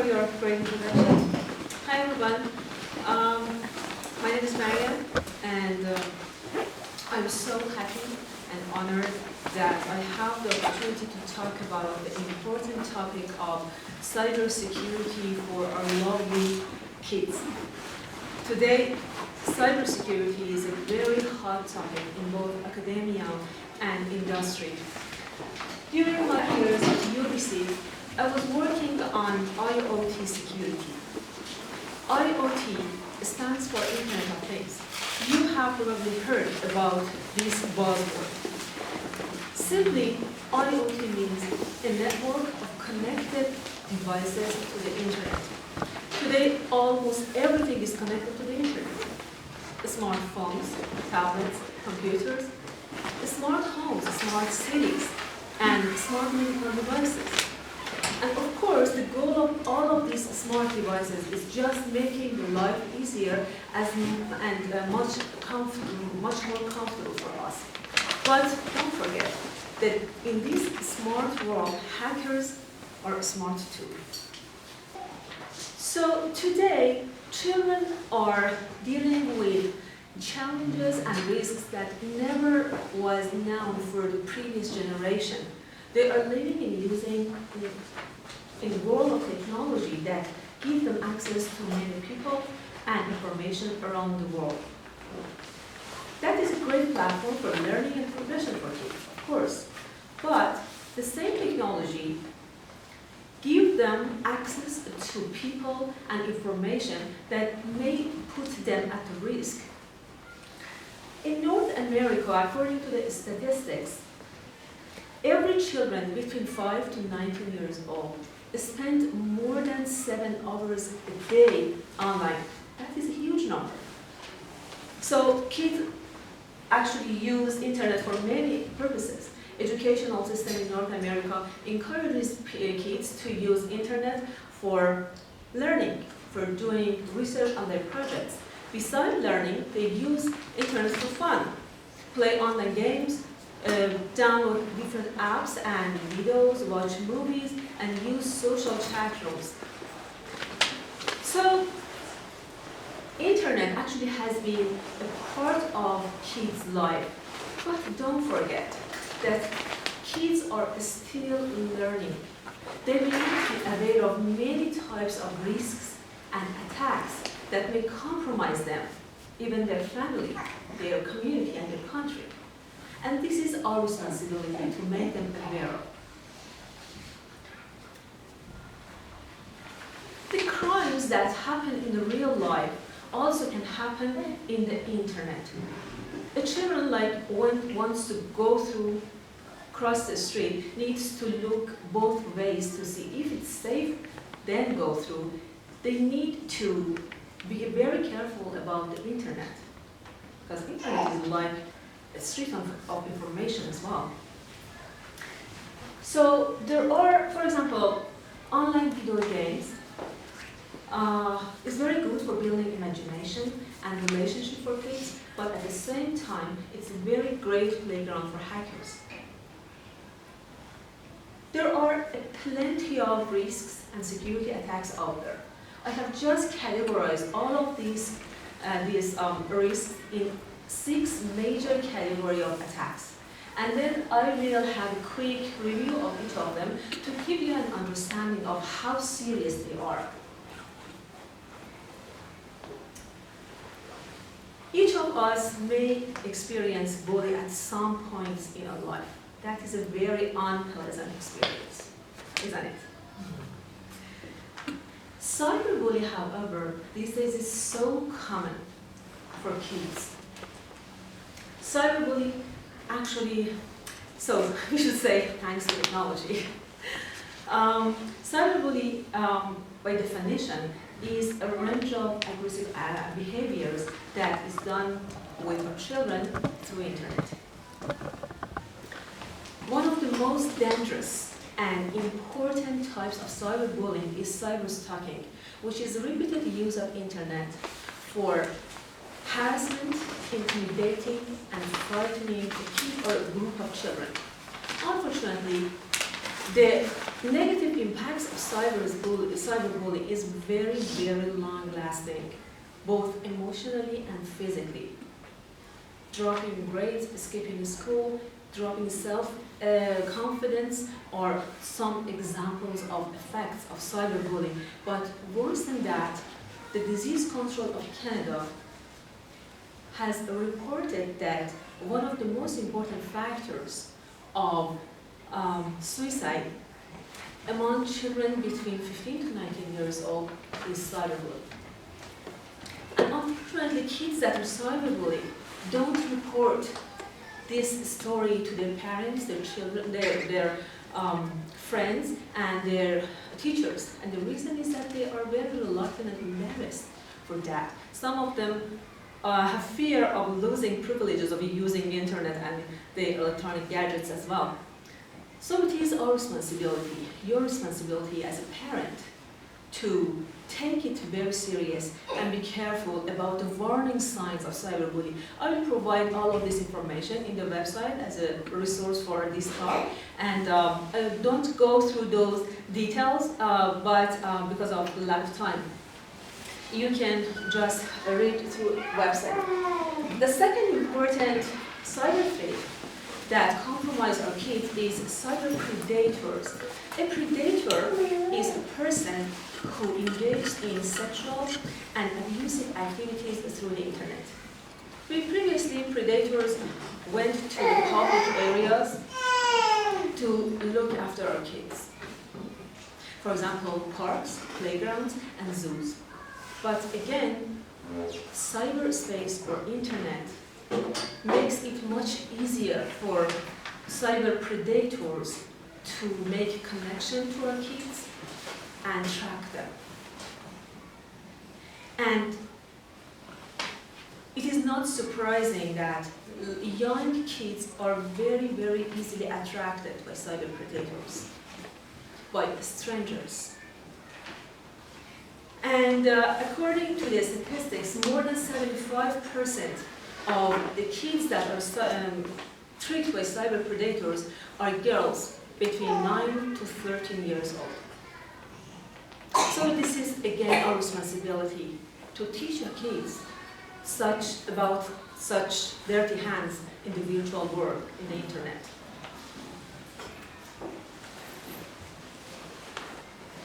for your great introduction. Hi everyone. My name is Mariam, and I'm so happy and honored that I have the opportunity to talk about the important topic of cybersecurity for our lovely kids. Today, cybersecurity is a very hot topic in both academia and industry. During my years at UBC, I was working on IoT security. IoT stands for Internet of Things. You have probably heard about this buzzword. Simply, IoT means a network of connected devices to the Internet. Today, almost everything is connected to the Internet. Smartphones, tablets, computers, smart homes, smart cities, and smart medical devices. And of course, the goal of all of these smart devices is just making the life easier and much more comfortable for us. But don't forget that in this smart world, hackers are smart too. So today, children are dealing with challenges and risks that never was known for the previous generation. They are living and using in a world of technology that gives them access to many people and information around the world. That is a great platform for learning and progression for kids, of course. But the same technology gives them access to people and information that may put them at risk. In North America, according to the statistics, every children between 5 to 19 years old spend more than 7 hours a day online. That is a huge number. So kids actually use internet for many purposes. Educational system in North America encourages kids to use internet for learning, for doing research on their projects. Besides learning, they use internet for fun, play online games, download different apps and videos, watch movies, and use social chat rooms. So, internet actually has been a part of kids' life. But don't forget that kids are still learning. They may be aware of many types of risks and attacks that may compromise them, even their family, their community, and their country. And this is our responsibility to make them aware of. The crimes that happen in the real life also can happen in the internet. A child wants to cross the street, needs to look both ways to see if it's safe, then go through. They need to be very careful about the internet, because internet is like a street of information as well. So there are, for example, online video games. It's very good for building imagination and relationship for kids, but at the same time, it's a very great playground for hackers. There are plenty of risks and security attacks out there. I have just categorized all of these risks in 6 major categories of attacks. And then I will have a quick review of each of them to give you an understanding of how serious they are. Each of us may experience bullying at some points in our life. That is a very unpleasant experience, isn't it? Cyberbullying, however, these days is so common for kids. Cyberbullying actually, so we should say thanks to technology. Cyberbullying, by definition, is a range of aggressive behaviors that is done with our children through internet. One of the most dangerous and important types of cyberbullying is cyberstalking, which is repeated use of internet for harassment, intimidating, and frightening a kid or a group of children. Unfortunately, the Negative impacts of cyberbullying is very, very long-lasting, both emotionally and physically. Dropping grades, skipping school, dropping self-confidence are some examples of effects of cyberbullying. But worse than that, the Disease Control of Canada has reported that one of the most important factors of suicide among children between 15 to 19 years old is cyberbullying. And unfortunately, kids that are cyberbullied don't report this story to their parents, their children, their friends, and their teachers. And the reason is that they are very reluctant and embarrassed for that. Some of them have fear of losing privileges of using the internet and the electronic gadgets as well. So it is our responsibility, your responsibility as a parent, to take it very serious and be careful about the warning signs of cyberbullying. I will provide all of this information in the website as a resource for this talk. And I don't go through those details, but because of lack of time, you can just read through the website. The second important cyber threat that compromise our kids is cyber predators. A predator is a person who engages in sexual and abusive activities through the internet. Previously, predators went to the public areas to look after our kids. For example, parks, playgrounds, and zoos. But again, cyberspace or internet makes it much easier for cyber predators to make connection to our kids and track them. And it is not surprising that young kids are very, very easily attracted by cyber predators, by strangers. And according to the statistics, more than 75% of the kids that are tricked by cyber predators are girls between 9 to 13 years old. So this is again our responsibility to teach our kids about such dirty hands in the virtual world, in the internet.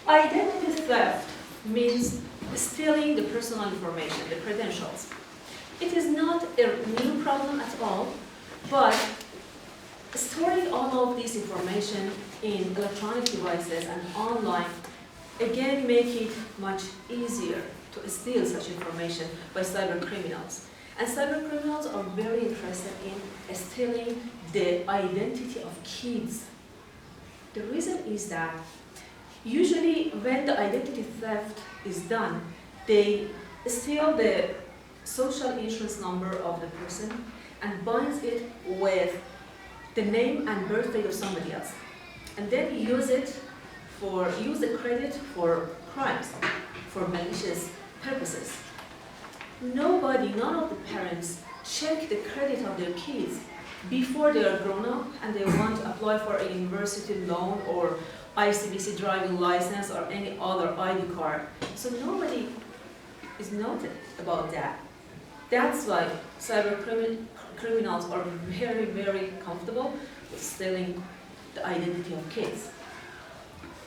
Identity theft means stealing the personal information, the credentials. It is not a new problem at all, but storing all of this information in electronic devices and online again make it much easier to steal such information by cyber criminals. And cyber criminals are very interested in stealing the identity of kids. The reason is that usually when the identity theft is done, they steal the social insurance number of the person and binds it with the name and birth date of somebody else. And then use the credit for crimes, for malicious purposes. None of the parents check the credit of their kids before they are grown up and they want to apply for a university loan or ICBC driving license or any other ID card. So nobody is noted about that. That's why cyber criminals are very, very comfortable with stealing the identity of kids.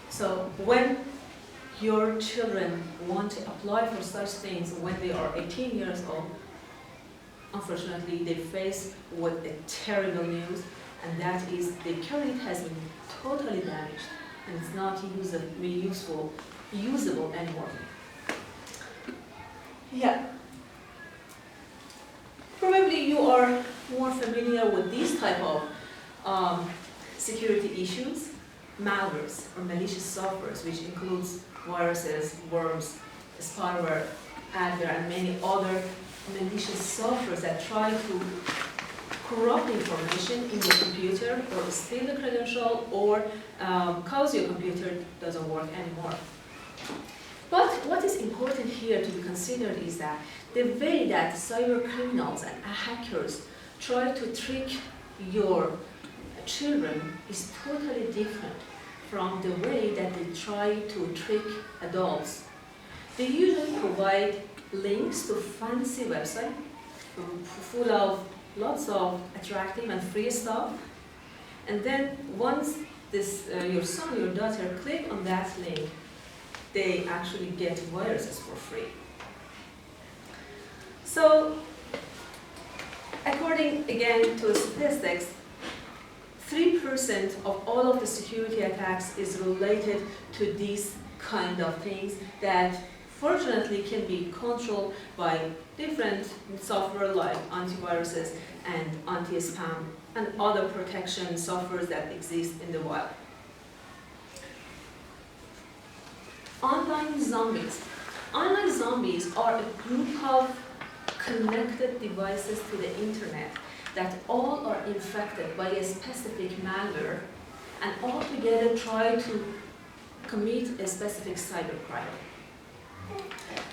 So when your children want to apply for such things when they are 18 years old, unfortunately they face with a terrible news, and that is the credit has been totally damaged and it's not usable anymore. Yeah. Probably you are more familiar with these type of security issues, malwares or malicious softwares, which includes viruses, worms, spyware, adware, and many other malicious softwares that try to corrupt information in the computer or steal the credential or cause your computer doesn't work anymore. But what is important here to be considered is that the way that cyber criminals and hackers try to trick your children is totally different from the way that they try to trick adults. They usually provide links to fancy websites full of lots of attractive and free stuff. And then once your son or your daughter click on that link, they actually get viruses for free. So, according again to statistics, 3% of all of the security attacks is related to these kind of things that fortunately can be controlled by different software like antiviruses and anti-spam and other protection softwares that exist in the wild. Online zombies. Online zombies are a group of connected devices to the internet that all are infected by a specific malware and all together try to commit a specific cybercrime.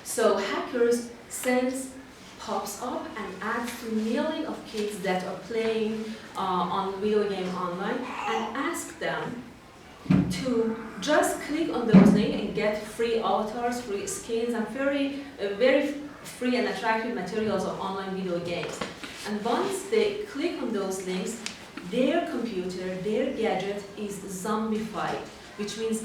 So hackers sends pops up and adds to millions of kids that are playing on video game online and ask them to just click on those links and get free avatars, free skins, and very free and attractive materials of online video games. And once they click on those links, their computer, their gadget is zombified, which means